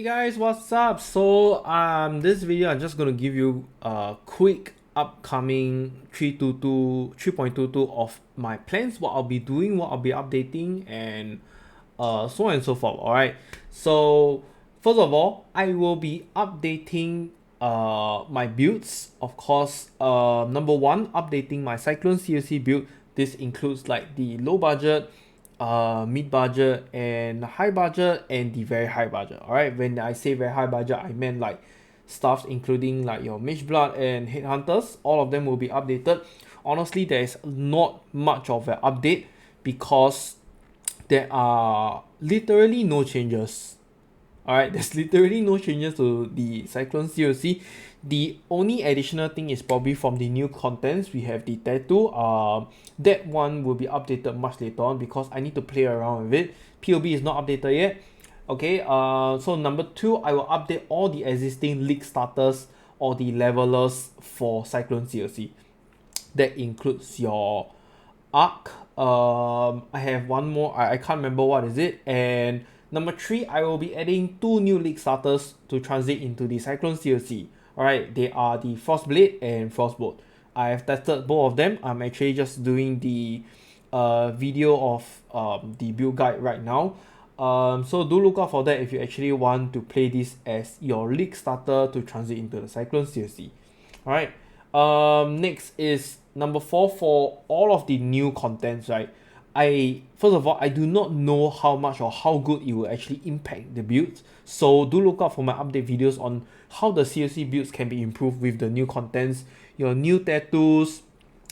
Guys, what's up? So this video I'm just gonna give you a quick upcoming 3.22 of my plans, what I'll be doing, what I'll be updating, and so on and so forth. Alright. So first of all, I will be updating my builds. Of course, number one, updating my Cyclone COC build. This includes like the low budget, mid budget and high budget and the very high budget. All right, when I say very high budget, I meant like stuff including like your mage blood and headhunters. All of them will be updated. Honestly, there is not much of an update because there are literally no changes. Alright, there's literally no changes to the Cyclone COC. The only additional thing is probably from the new contents. We have the tattoo. That one will be updated much later on because I need to play around with it. POB is not updated yet. Okay, so number two, I will update all the existing league starters or the levelers for Cyclone COC. That includes your arc. I have one more. I can't remember what is it. And number three, I will be adding two new league starters to transit into the Cyclone COC. Alright, they are the Frostblade and Frostbolt. I have tested both of them. I'm actually just doing the video of the build guide right now. So do look out for that if you actually want to play this as your league starter to transit into the Cyclone COC. Alright. Next is number four for all of the new contents, right? First of all, I do not know how much or how good it will actually impact the builds. So do look out for my update videos on how the COC builds can be improved with the new contents, your new tattoos,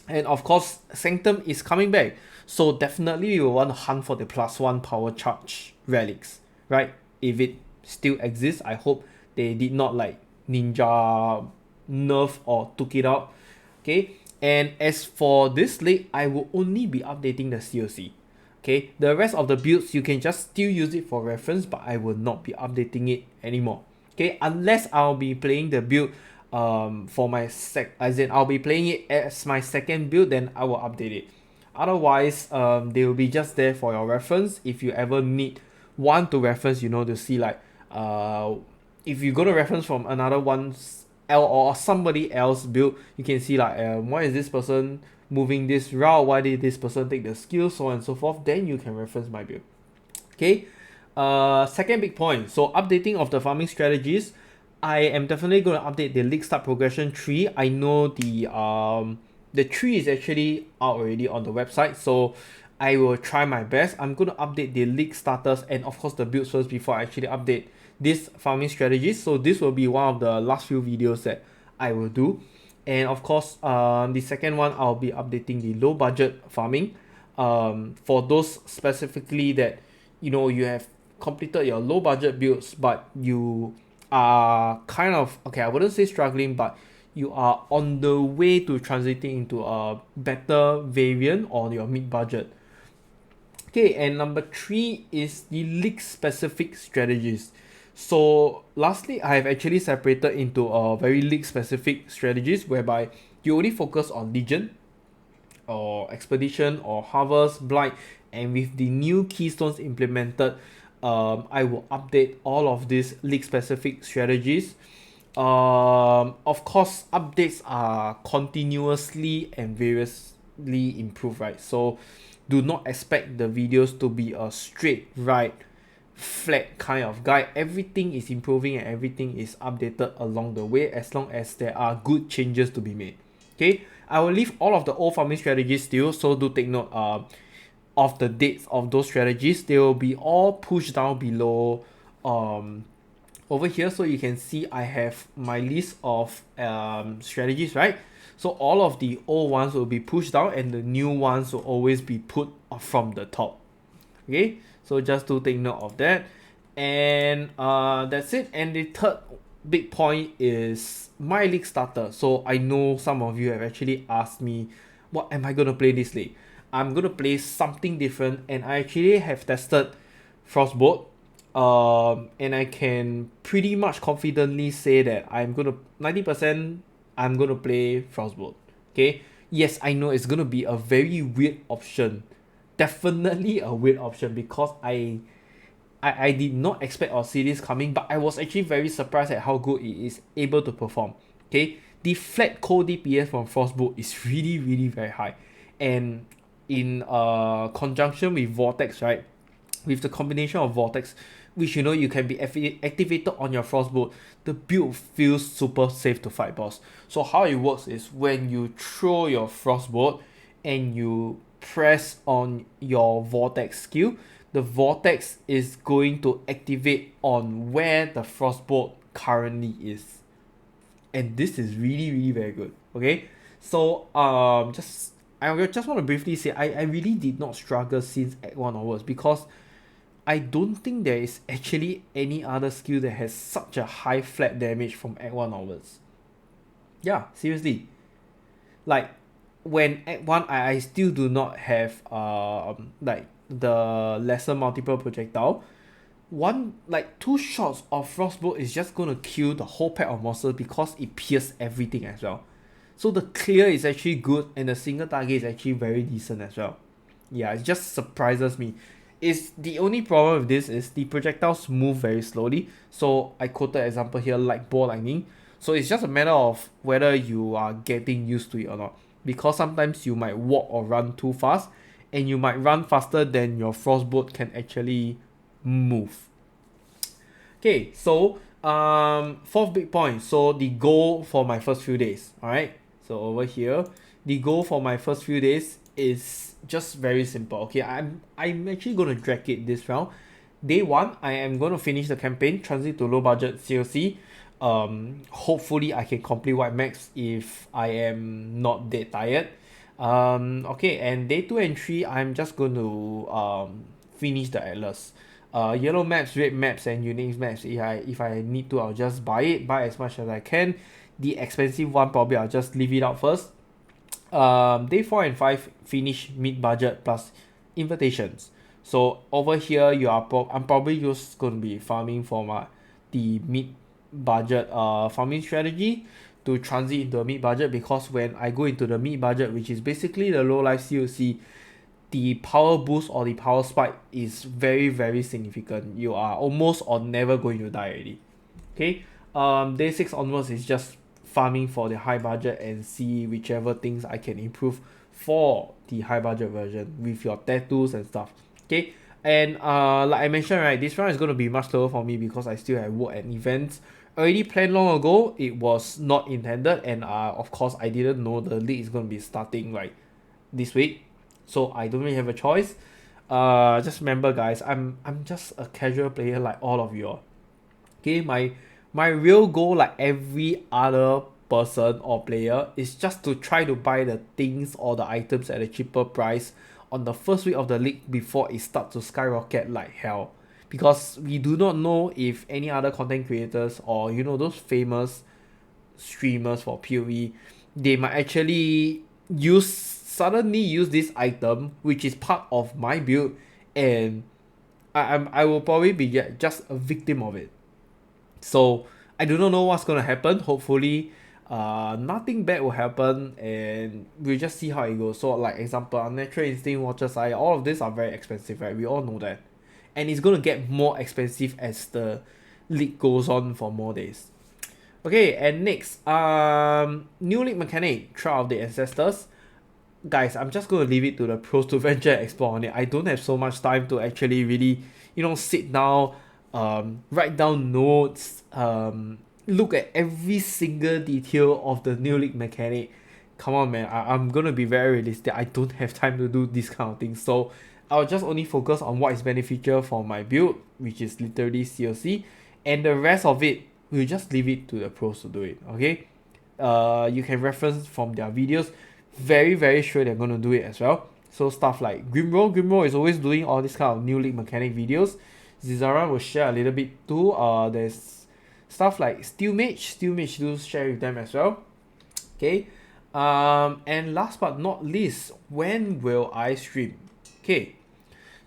and of course, Sanctum is coming back. So definitely you will want to hunt for the +1 power charge relics, right? If it still exists, I hope they did not like ninja nerf or took it out. Okay. And as for this league, I will only be updating the COC. Okay, the rest of the builds you can just still use it for reference, but I will not be updating it anymore. Okay, unless I'll be playing the build for my I'll be playing it as my second build, then I will update it. Otherwise, they will be just there for your reference. If you ever need one to reference, to see like if you go to reference from another one's or somebody else build, you can see like why is this person moving this route, why did this person take the skill, so on and so forth. Then you can reference my build. Okay, second big point, so updating of the farming strategies. I am definitely going to update the league start progression tree. I know the tree is actually out already on the website, so I will try my best. I'm going to update the league starters and of course the builds first before I actually update this farming strategies. So this will be one of the last few videos that I will do. And of course, the second one, I'll be updating the low budget farming. For those specifically that you have completed your low budget builds, but you are kind of, okay, I wouldn't say struggling, but you are on the way to transiting into a better variant or your mid budget. Okay, and number three is the league specific strategies. So lastly, I have actually separated into a very league specific strategies whereby you only focus on Legion or Expedition or Harvest, Blight, and with the new keystones implemented, I will update all of these league specific strategies. Of course, updates are continuously and variously improved, right? So do not expect the videos to be a straight right flat kind of guide. Everything is improving and everything is updated along the way as long as there are good changes to be made. Okay, I will leave all of the old farming strategies still, so do take note of the dates of those strategies. They will be all pushed down below over here, so you can see I have my list of strategies, right? So all of the old ones will be pushed down and the new ones will always be put from the top. Okay, so just to take note of that. And that's it. And the third big point is my league starter. So I know some of you have actually asked me, what am I going to play this league? I'm going to play something different, and I actually have tested Frostbolt, and I can pretty much confidently say that I'm going to 90% I'm going to play Frostbolt. Okay, yes, I know it's going to be a very weird option, definitely a weird option, because I I did not expect or see this coming, but I was actually very surprised at how good it is able to perform. Okay, the flat core DPS from Frostbolt is really very high, and in conjunction with Vortex, right? With the combination of Vortex, which you know you can be activated on your Frostbolt, the build feels super safe to fight boss. So how it works is when you throw your Frostbolt and you press on your Vortex skill, the Vortex is going to activate on where the Frostbolt currently is. And this is really very good. Okay, so I just want to briefly say I really did not struggle since Act 1 onwards, because I don't think there is actually any other skill that has such a high flat damage from Act 1 onwards. Yeah, seriously. Like, when Act 1, I still do not have like the lesser multiple projectile. One, like, two shots of Frostbolt is just gonna kill the whole pack of monsters because it pierces everything as well. So the clear is actually good, and the single target is actually very decent as well. Yeah, it just surprises me. Is the only problem with this is the projectiles move very slowly. So I quoted example here like ball lightning. So it's just a matter of whether you are getting used to it or not. Because sometimes you might walk or run too fast, and you might run faster than your Frostbolt can actually move. Okay, so fourth big point. So the goal for my first few days. Alright. So over here, the goal for my first few days is just very simple. Okay, I'm actually gonna drag it this round. Day one, I am gonna finish the campaign, transit to low budget COC. Hopefully I can complete white max if I am not dead tired. Okay, and day 2 and 3, I'm just going to finish the atlas. Yellow maps, red maps, and unique maps. If I need to, I'll just buy as much as I can. The expensive one, probably I'll just leave it out first. Day 4 and 5 finish mid budget plus invitations. So over here, I'm probably just going to be farming for the mid budget farming strategy to transit into a mid budget, because when I go into the mid budget, which is basically the low life COC, the power boost or the power spike is very significant. You are almost or never going to die already. Okay, day 6 onwards is just farming for the high budget and see whichever things I can improve for the high budget version with your tattoos and stuff. Okay, and like I mentioned, right, this round is going to be much slower for me because I still have work and events already planned long ago. It was not intended, and of course I didn't know the league is going to be starting like this week, so I don't really have a choice. Just remember, guys, I'm just a casual player like all of you all. Okay, my real goal, like every other person or player, is just to try to buy the things or the items at a cheaper price on the first week of the league before it starts to skyrocket like hell. Because we do not know if any other content creators or those famous streamers for PoE, they might actually suddenly use this item which is part of my build, and I will probably be just a victim of it. So I do not know what's gonna happen. Hopefully, nothing bad will happen, and we'll just see how it goes. So, like example, Unnatural Instinct, Watcher's Eye, all of these are very expensive, right? We all know that, and it's gonna get more expensive as the league goes on for more days. Okay, and next, new league mechanic, Trial of the Ancestors. Guys, I'm just gonna leave it to the pros to venture and explore on it. I don't have so much time to actually really, sit down, write down notes, look at every single detail of the new league mechanic. Come on, man. I'm gonna be very realistic. I don't have time to do this kind of thing. So I'll just only focus on what is beneficial for my build, which is literally COC, and the rest of it, we'll just leave it to the pros to do it. Okay. You can reference from their videos. Very sure they're gonna do it as well. So stuff like Grimro is always doing all this kind of new league mechanic videos. Zizara will share a little bit too. There's stuff like Steel Mage do share with them as well. Okay. And last but not least, when will I stream? Okay.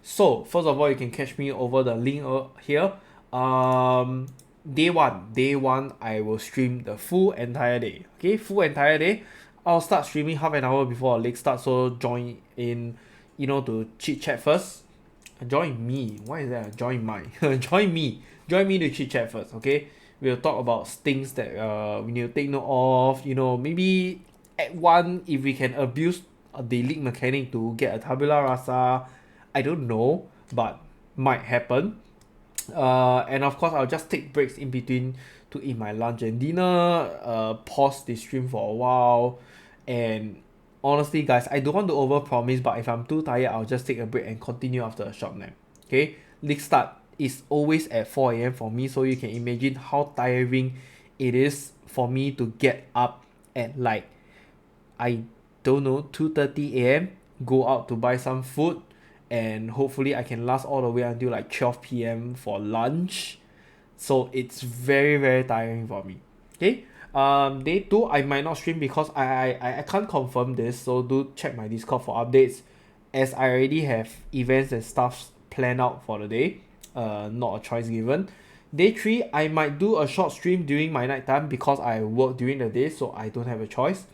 So first of all, you can catch me over the link here. Day one, I will stream the full entire day. Okay, full entire day. I'll start streaming half an hour before our league starts, so join in, to chit chat first. Join me. Why is that? Join my. Join me. Join me to chit chat first, okay? We'll talk about things that we need to take note of. You know, maybe at one if we can abuse the league mechanic to get a tabula rasa. I don't know, but might happen. And of course, I'll just take breaks in between to eat my lunch and dinner. Pause the stream for a while, and honestly, guys, I don't want to overpromise, but if I'm too tired, I'll just take a break and continue after a short nap. Okay, league start is always at 4 a.m. for me, so you can imagine how tiring it is for me to get up at like I don't know 2:30 a.m. go out to buy some food, and hopefully I can last all the way until like 12 p.m. for lunch. So it's very very tiring for me. Okay. Day two I might not stream because I can't confirm this, so do check my Discord for updates, as I already have events and stuff planned out for the day. Not a choice given. Day three I might do a short stream during my night time because I work during the day, so I don't have a choice.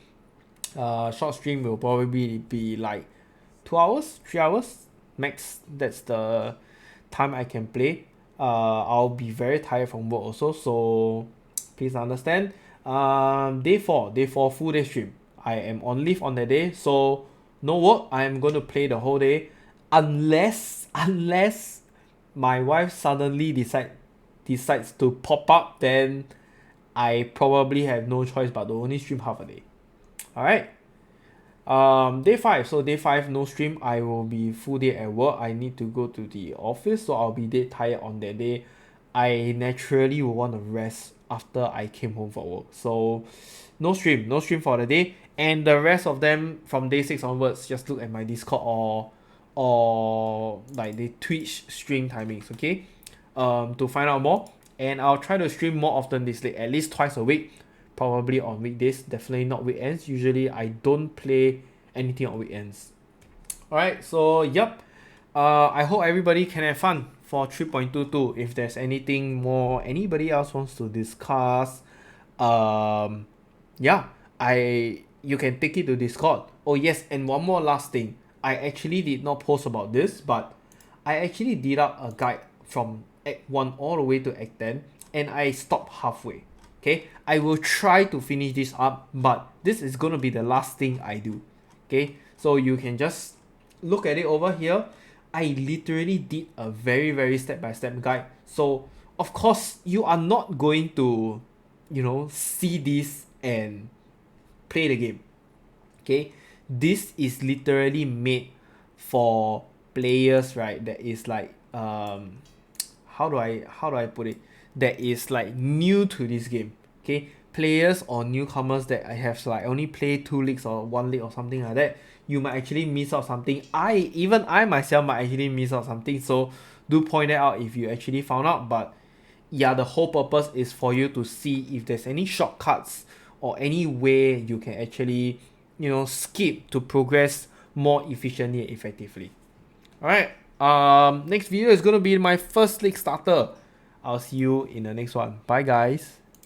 Short stream will probably be like 2 hours, 3 hours max. That's the time I can play. I'll be very tired from work also, so please understand. Day four, full day stream. I am on leave on the day, so no work. I am going to play the whole day, unless my wife suddenly decides to pop up, then I probably have no choice but to only stream half a day. Alright. Day five. So day five, no stream. I will be full day at work. I need to go to the office, so I'll be dead tired on that day. I naturally will want to rest after I came home from work. So no stream for the day. And the rest of them from day six onwards, just look at my Discord or like the Twitch stream timings, okay? To find out more. And I'll try to stream more often this week, at least twice a week. Probably on weekdays, definitely not weekends. Usually I don't play anything on weekends. Alright, so yep. I hope everybody can have fun for 3.22. If there's anything more anybody else wants to discuss, yeah, you can take it to Discord. Oh yes, and one more last thing. I actually did not post about this, but I actually did up a guide from Act 1 all the way to Act 10, and I stopped halfway. Okay, I will try to finish this up, but this is gonna be the last thing I do. Okay, so you can just look at it over here. I literally did a very very step-by-step guide. So of course you are not going to, see this and play the game. Okay, this is literally made for players, right? That is like how do I put it? That is like new to this game. Okay, players or newcomers that I have like only played 2 leagues or 1 league or something like that, you might actually miss out something. I myself might actually miss out something. So do point that out if you actually found out. But yeah, the whole purpose is for you to see if there's any shortcuts or any way you can actually, skip to progress more efficiently and effectively. Alright. Next video is gonna be my first league starter. I'll see you in the next one. Bye guys.